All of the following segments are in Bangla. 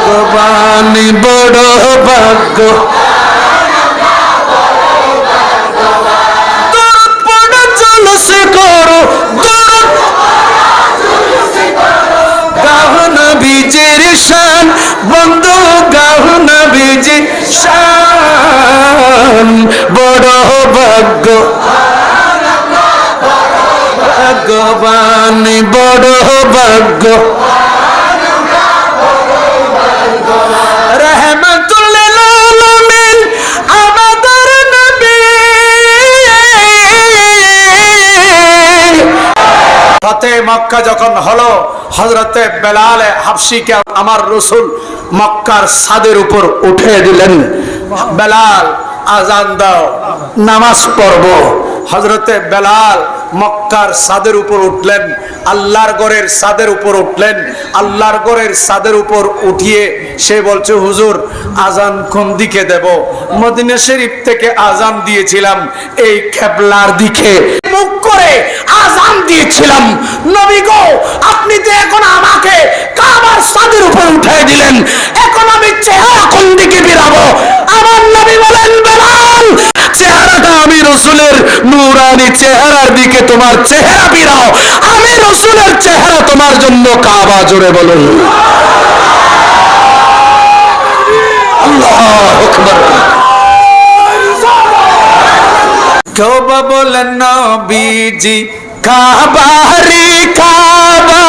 ভগবান বড় ভাগ্য জলসে করো গাও নবীজির শান বন্ধু গাও নবীজির শান বড় ভাগ্য ভগবান বড় ভাগ্য রহমতুল লিল আলামিন আমাদের নবী ফতে মক্কা যখন হলো হযরতে বেলাল হাবশীকে আমার রাসূল মক্কার ছাদের উপর উঠিয়ে দিলেন বেলাল আযান দাও নামাজ পড়ব হযরতে বেলাল মক্কার ছাদের উপর উঠলেন আল্লাহর ঘরের ছাদের উপর উঠলেন আল্লাহর ঘরের ছাদের উপর উঠিয়ে সে বলছে হুজুর আযান কোন দিকে দেব মদিনা শরীফ থেকে আযান দিয়েছিলাম এই কিবলার দিকে মুখ করে আযান দিয়েছিলাম নবী গো আপনি তো এখন আমাকে কাবার ছাদের উপর উঠিয়ে দিলেন এখন আমি চেহারা কোন দিকে ফিরাবো আমার নবী বলেন বেলাল চেহারাটা আমি রাসূলের নূরানি চেহারার দিকে তোমার চেহারা ফিরাও আমি রাসূলের চেহারা তোমার জন্য কাবা জোরে বলুন আল্লাহু আকবার কাবা বলেন নবীজি কাবা রে কাবা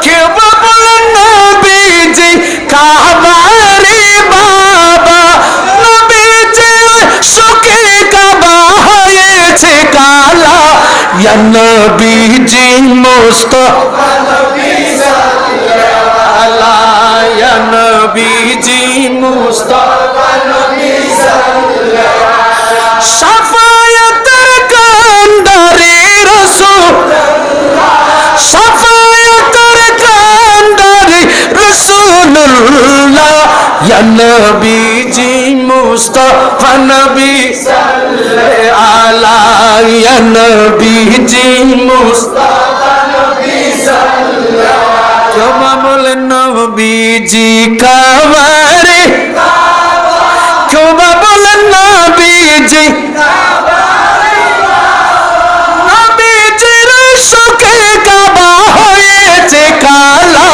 কাবা বলেন নবীজি কাবা রে বাবা নবীজি শোকে কাবা হয়েছে কালা ইয়া নবীজি মুস্তাফা নবী সাল্লাল্লাহু আলাইহি ইয়া নবীজি মুস্তাফা নবী সাল্লাল্লাহু আলাইহি শাফায়াতের কান্ডারে রাসূলুল্লাহ শাফায়াতের কান্ডারে রাসূলুল্লাহ ইয়া নবীজি মুস্তাফা নবী সাল্লাল্লাহু আলাইহি ইয়া নবীজি মুস্তাফা নবী সাল্লাল্লাহু আলাইহি কাবা বলেন নবীজি কাবা রে কাবা বলেন নবীজি কাবা রে নবীজির শোকে কাবা হয়েছে কালা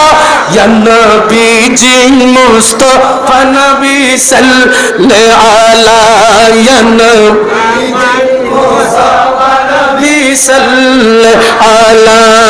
ইয়া নবীজি মুস্তাফা নবী সাল্লাল্লাহু আলাইহি ইয়া নবীজি মুস্তাফা নবী সাল্লাল্লাহু আলাইহি